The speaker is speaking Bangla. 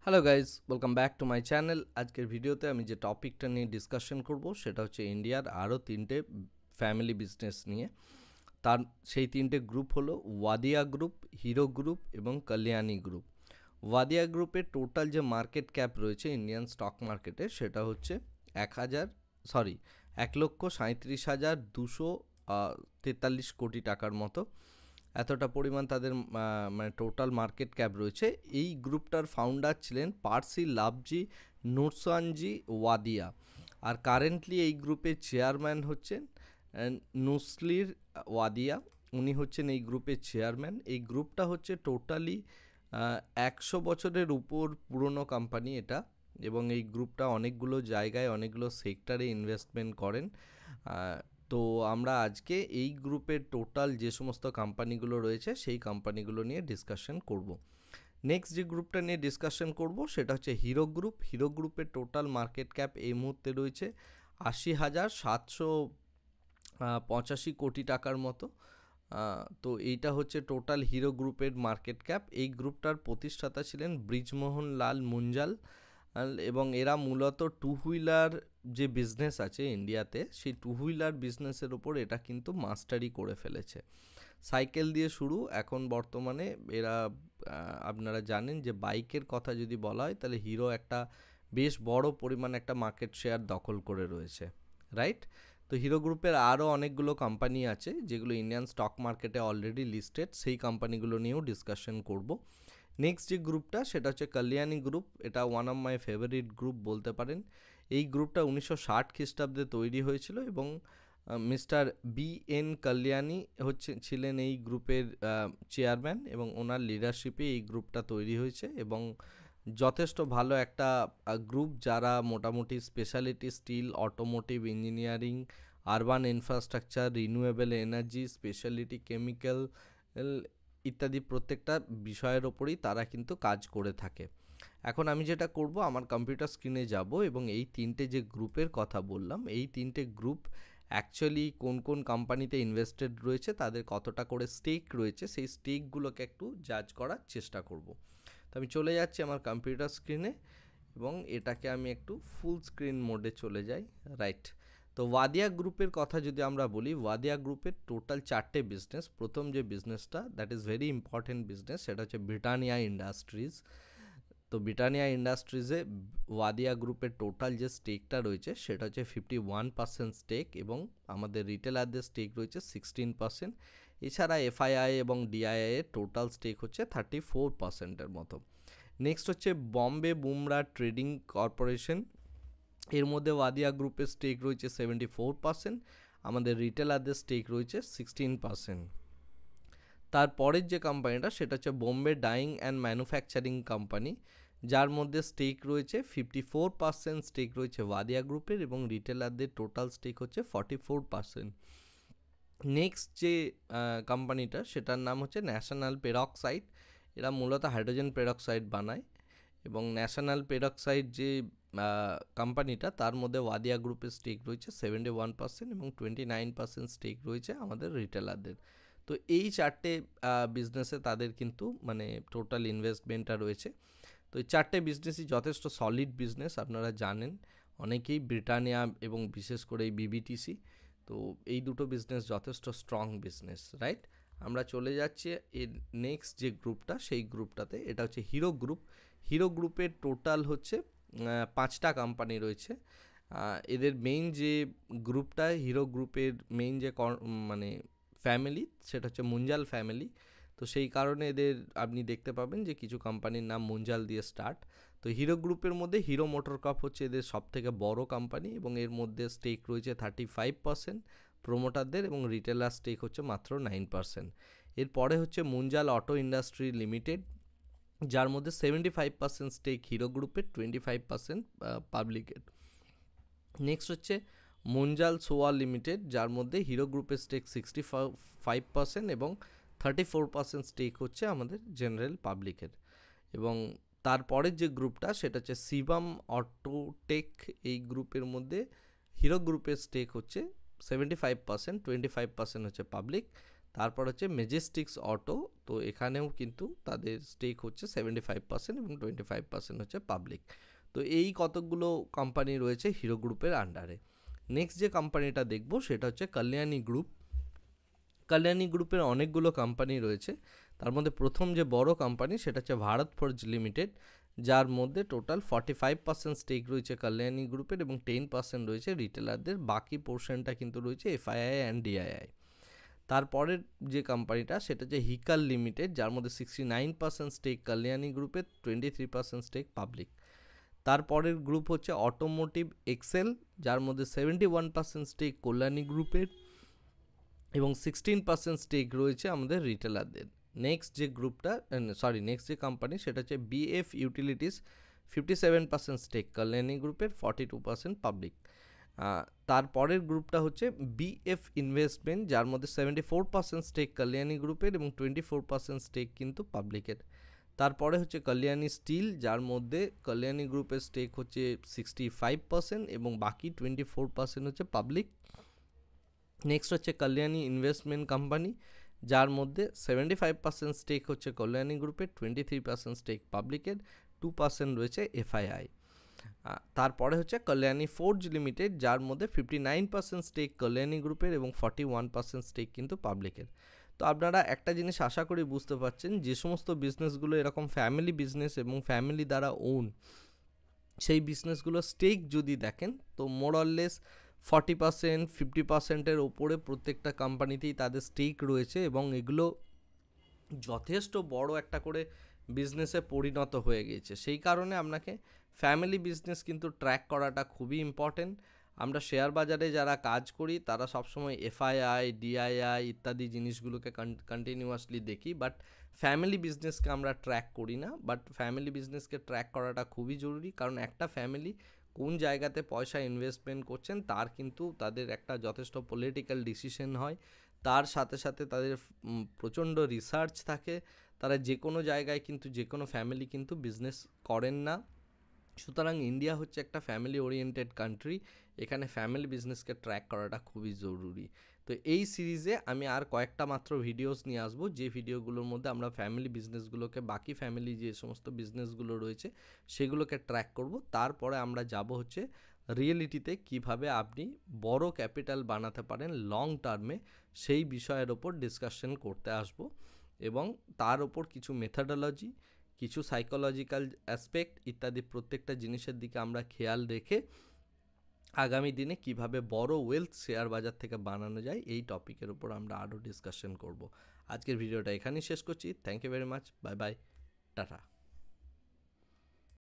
Hello guys, welcome back to my channel. আজকের ভিডিওতে আমি যে টপিকটা নিয়ে ডিসকাশন করব সেটা হচ্ছে ইন্ডিয়ার আরও তিনটে ফ্যামিলি বিজনেস নিয়ে। তার সেই তিনটে গ্রুপ হলো ওয়াদিয়া গ্রুপ, হিরো গ্রুপ এবং কল্যাণী গ্রুপ। ওয়াদিয়া গ্রুপের টোটাল যে মার্কেট ক্যাপ রয়েছে ইন্ডিয়ান স্টক মার্কেটে সেটা হচ্ছে 1,37,243 কোটি টাকার মতো। এতটা পরিমাণ তাদের মানে টোটাল মার্কেট ক্যাপ রয়েছে। এই গ্রুপটার ফাউন্ডার ছিলেন পার্সি লাভজি নুরসানজি ওয়াদিয়া, আর কারেন্টলি এই গ্রুপের চেয়ারম্যান হচ্ছেন নুসলির ওয়াদিয়া। উনি হচ্ছেন এই গ্রুপের চেয়ারম্যান। এই গ্রুপটা হচ্ছে টোটালি 100 বছরের উপর পুরনো কোম্পানি এটা, এবং এই গ্রুপটা অনেকগুলো জায়গায় অনেকগুলো সেক্টরে ইনভেস্টমেন্ট করেন। তো আমরা আজকে এই গ্রুপের টোটাল যে সমস্ত কোম্পানিগুলো রয়েছে সেই কোম্পানিগুলো নিয়ে ডিসকাশন করব। নেক্সট যে গ্রুপটা নিয়ে ডিসকাশন করব সেটা হচ্ছে হিরো গ্রুপ। হিরো গ্রুপের টোটাল মার্কেট ক্যাপ এই মুহূর্তে রয়েছে 80,785 কোটি টাকার মতো। তো এইটা হচ্ছে টোটাল হিরো গ্রুপের মার্কেট ক্যাপ। এই গ্রুপটার প্রতিষ্ঠাতা ছিলেন ব্রিজমোহন লাল মুঞ্জাল, এবং এরা মূলত টু হুইলার যে বিজনেস আছে ইন্ডিয়াতে সেই টু হুইলার বিজনেসের ওপর এটা কিন্তু মাস্টারি করে ফেলেছে। সাইকেল দিয়ে শুরু, এখন বর্তমানে এরা আপনারা জানেন যে বাইকের কথা যদি বলা হয় তাহলে হিরো একটা বেশ বড় পরিমাণে একটা মার্কেট শেয়ার দখল করে রয়েছে, রাইট? তো হিরো গ্রুপের আরও অনেকগুলো কোম্পানি আছে যেগুলো ইন্ডিয়ান স্টক মার্কেটে অলরেডি লিস্টেড, সেই কোম্পানিগুলো নিয়েও ডিসকাশন করব। নেক্সট যে গ্রুপটা সেটা হচ্ছে কল্যাণী গ্রুপ। এটা one of my favourite group বলতে পারেন। এই গ্রুপটা 1960 খ্রিস্টাব্দে তৈরি হয়েছিল, এবং মিস্টার বি.এন. কল্যাণী ছিলেন এই গ্রুপের চেয়ারম্যান, এবং ওনার লিডারশিপে এই গ্রুপটা তৈরি হয়েছে। এবং যথেষ্ট ভালো একটা গ্রুপ, যারা মোটামুটি speciality steel, automotive engineering, urban infrastructure, renewable energy, speciality chemical ইত্যাদি প্রত্যেকটা বিষয়ের ওপরেই তারা কিন্তু কাজ করে থাকে। এখন আমি যেটা করব, আমার কম্পিউটার স্ক্রিনে যাব এবং এই তিনটে যে গ্রুপের কথা বললাম এই তিনটে গ্রুপ অ্যাকচুয়ালি কোন কোন কোম্পানিতে ইনভেস্টেড রয়েছে, তাদের কতটা করে স্টেক রয়েছে, সেই স্টেকগুলোকে একটু জাজ করার চেষ্টা করব। তো আমি চলে যাচ্ছি আমার কম্পিউটার স্ক্রিনে, এবং এটাকে আমি একটু ফুল স্ক্রিন মোডে চলে যাই, রাইট? তো ওয়াদিয়া গ্রুপের কথা যদি আমরা বলি, ওয়াদিয়া গ্রুপের টোটাল 4টে বিজনেস। প্রথম যে বিজনেসটা, that is very important business, সেটা হচ্ছে ব্রিটানিয়া ইন্ডাস্ট্রিজ। তো ব্রিটানিয়া ইন্ডাস্ট্রিজে ওয়াদিয়া গ্রুপের টোটাল যে স্টেকটা রয়েছে সেটা হচ্ছে 51% স্টেক, এবং আমাদের রিটেলারদের স্টেক রয়েছে 16%। এছাড়া এফআইআই এবং ডিআইআই এর টোটাল স্টেক হচ্ছে 34%-এর মতো। নেক্সট হচ্ছে বম্বে বুমরা ট্রেডিং কর্পোরেশন। এর মধ্যে ওয়াদিয়া গ্রুপের স্টেক রয়েছে 74%, আমাদের রিটেলারদের স্টেক রয়েছে 16%। তারপরের যে কোম্পানিটা সেটা হচ্ছে Bombay dyeing and manufacturing company, যার মধ্যে স্টেক রয়েছে 54% স্টেক রয়েছে ওয়াদিয়া গ্রুপের, এবং রিটেলারদের টোটাল স্টেক হচ্ছে 44%। নেক্সট যে কোম্পানিটা সেটার নাম হচ্ছে ন্যাশনাল পেরক্সাইড। এরা মূলত হাইড্রোজেন পেরক্সাইড বানায়, এবং ন্যাশনাল পেরক্সাইড যে কোম্পানিটা তার মধ্যে ওয়াদিয়া গ্রুপের স্টেক রয়েছে 71%, এবং 29% স্টেক রয়েছে আমাদের রিটেলারদের। তো এই চারটে বিজনেসে তাদের কিন্তু মানে টোটাল ইনভেস্টমেন্টটা রয়েছে। তো এই চারটে বিজনেসই যথেষ্ট সলিড বিজনেস, আপনারা জানেন অনেকেই ব্রিটানিয়া এবং বিশেষ করে এই বিবিটিসি। তো এই দুটো বিজনেস যথেষ্ট স্ট্রং বিজনেস, রাইট? আমরা চলে যাচ্ছি এর নেক্সট যে গ্রুপটা সেই গ্রুপটাতে। এটা হচ্ছে হিরো গ্রুপ। হিরো গ্রুপের টোটাল হচ্ছে 5টা কোম্পানি রয়েছে। এদের মেইন যে গ্রুপটা, হিরো গ্রুপের মেইন যে মানে ফ্যামিলি সেটা হচ্ছে মুঞ্জাল ফ্যামিলি। তো সেই কারণে এদের আপনি দেখতে পাবেন যে কিছু কোম্পানির নাম মুঞ্জাল দিয়ে স্টার্ট। তো হিরো গ্রুপের মধ্যে হিরো মোটরকর্প হচ্ছে এদের সবথেকে বড় কোম্পানি, এবং এর মধ্যে স্টেক রয়েছে 35% প্রোমোটারদের, এবং রিটেলার স্টেক হচ্ছে মাত্র 9%। এরপরে হচ্ছে মুঞ্জাল অটো ইন্ডাস্ট্রি লিমিটেড, যার মধ্যে 75% স্টেক হিরো গ্রুপের, 25% পাবলিকের। নেক্সট হচ্ছে মুঞ্জাল সোয়া লিমিটেড, যার মধ্যে হিরো গ্রুপের স্টেক 65%, এবং 34% স্টেক হচ্ছে আমাদের জেনারেল পাবলিকের। এবং তারপরের যে গ্রুপটা সেটা হচ্ছে শিবম অটোটেক। এই গ্রুপের মধ্যে হিরো গ্রুপের স্টেক হচ্ছে 75%, 25% হচ্ছে পাবলিক, তারপর হচ্ছে মেজেস্টিক্স অটো, তো এখানেও কিন্তু তাদের স্টেক হচ্ছে 75% এবং 25% হচ্ছে পাবলিক। তো এই কতগুলো কোম্পানি রয়েছে হিরো গ্রুপের আন্ডারে। নেক্সট যে কোম্পানিটা দেখব সেটা হচ্ছে কল্যাণী গ্রুপ। কল্যাণী গ্রুপের অনেকগুলো কোম্পানি রয়েছে, তার মধ্যে প্রথম যে বড় কোম্পানি সেটা হচ্ছে ভারত ফোর্জ লিমিটেড, যার মধ্যে টোটাল 45% স্টেক রয়েছে কল্যাণী গ্রুপের এবং 10% রয়েছে রিটেলারদের, বাকি পোর্শনটা কিন্তু রয়েছে এফআইআই অ্যান্ড ডিআইআই। তারপরের যে কোম্পানিটা সেটা হচ্ছে হিকাল লিমিটেড, যার মধ্যে 69% স্টেক কল্যাণী গ্রুপের, 23% স্টেক পাবলিক। তারপরের গ্রুপ হচ্ছে অটোমোটিভ এক্সেল, যার মধ্যে 71% স্টেক কল্যাণী গ্রুপের এবং 16% স্টেক রয়েছে আমাদের রিটেলারদের। নেক্সট যে গ্রুপটা নেক্সট যে কোম্পানি সেটা হচ্ছে বিএফ ইউটিলিটিস, 57% স্টেক কল্যাণী গ্রুপের, 42% পাবলিক। তারপরের গ্রুপটা হচ্ছে বিএফ ইনভেস্টমেন্ট, যার মধ্যে 74% স্টেক কল্যাণী গ্রুপের এবং 24% স্টেক কিন্তু পাবলিকের। তারপরে হচ্ছে কল্যাণী স্টিল, যার মধ্যে কল্যাণী গ্রুপের স্টেক হচ্ছে 65% এবং বাকি 24% হচ্ছে পাবলিক। নেক্সট হচ্ছে কল্যাণী ইনভেস্টমেন্ট কোম্পানি, যার মধ্যে 75% স্টেক হচ্ছে কল্যাণী গ্রুপের, 23% স্টেক পাবলিকের, 2% রয়েছে এফআইআই। তারপরে হচ্ছে কল্যাণী ফোর্জ লিমিটেড, যার মধ্যে 59% স্টেক কল্যাণী গ্রুপের এবং 41% স্টেক কিন্তু পাবলিকের। তো আপনারা একটা জিনিস আশা করি বুঝতে পারছেন, যে সমস্ত বিজনেসগুলো এরকম ফ্যামিলি বিজনেস এবং ফ্যামিলি দ্বারা ওন, সেই বিজনেসগুলো স্টেক যদি দেখেন তো মোরলেস 40% 50%-এর ওপরে প্রত্যেকটা কোম্পানিতেই তাদের স্টেক রয়েছে এবং এগুলো যথেষ্ট বড় একটা করে বিজনেসে পরিণত হয়ে গিয়েছে। সেই কারণে আপনাকে ফ্যামিলি বিজনেস কিন্তু ট্র্যাক করাটা খুবই ইম্পর্টেন্ট। আমরা শেয়ার বাজারে যারা কাজ করি তারা সবসময় এফআইআই, ডিআইআই ইত্যাদি জিনিসগুলোকে কন্টিনিউয়াসলি দেখি, বাট ফ্যামিলি বিজনেসকে আমরা ট্র্যাক করি না। বাট ফ্যামিলি বিজনেসকে ট্র্যাক করাটা খুবই জরুরি, কারণ একটা ফ্যামিলি কোন জায়গাতে পয়সা ইনভেস্টমেন্ট করছেন তার কিন্তু তাদের একটা যথেষ্ট পলিটিক্যাল ডিসিশন হয়, তার সাথে সাথে তাদের প্রচণ্ড রিসার্চ থাকে। তারা যে কোনো জায়গায় কিন্তু যে কোনো ফ্যামিলি কিন্তু বিজনেস করেন না। সুতরাং ইন্ডিয়া হচ্ছে একটা ফ্যামিলি ওরিয়েন্টেড কান্ট্রি, এখানে ফ্যামিলি বিজনেসকে ট্র্যাক করাটা খুবই জরুরি। তো এই সিরিজে আমি আর কয়েকটা মাত্র ভিডিওস নিয়ে আসবো, যে ভিডিওগুলোর মধ্যে আমরা ফ্যামিলি বিজনেসগুলোকে, বাকি ফ্যামিলি যে সমস্ত বিজনেসগুলো রয়েছে সেগুলোকে ট্র্যাক করব। তারপরে আমরা যাব হচ্ছে রিয়েলিটিতে কিভাবে আপনি বড় ক্যাপিটাল বানাতে পারেন লং টার্মে, সেই বিষয়ের ওপর ডিসকাশন করতে আসব এবং তার ওপর কিছু মেথডোলজি, কিছু সাইকোলজিক্যাল অ্যাসপেক্ট ইত্যাদি প্রত্যেকটা জিনিসের দিকে আমরা খেয়াল রেখে আগামী দিনে কিভাবে বড় ওয়েলথ শেয়ার বাজার থেকে বানানো যায় এই টপিকের উপর আমরা আরও ডিসকাশন করব। আজকের ভিডিওটা এখানেই শেষ করছি। Thank you very much, bye bye, tata.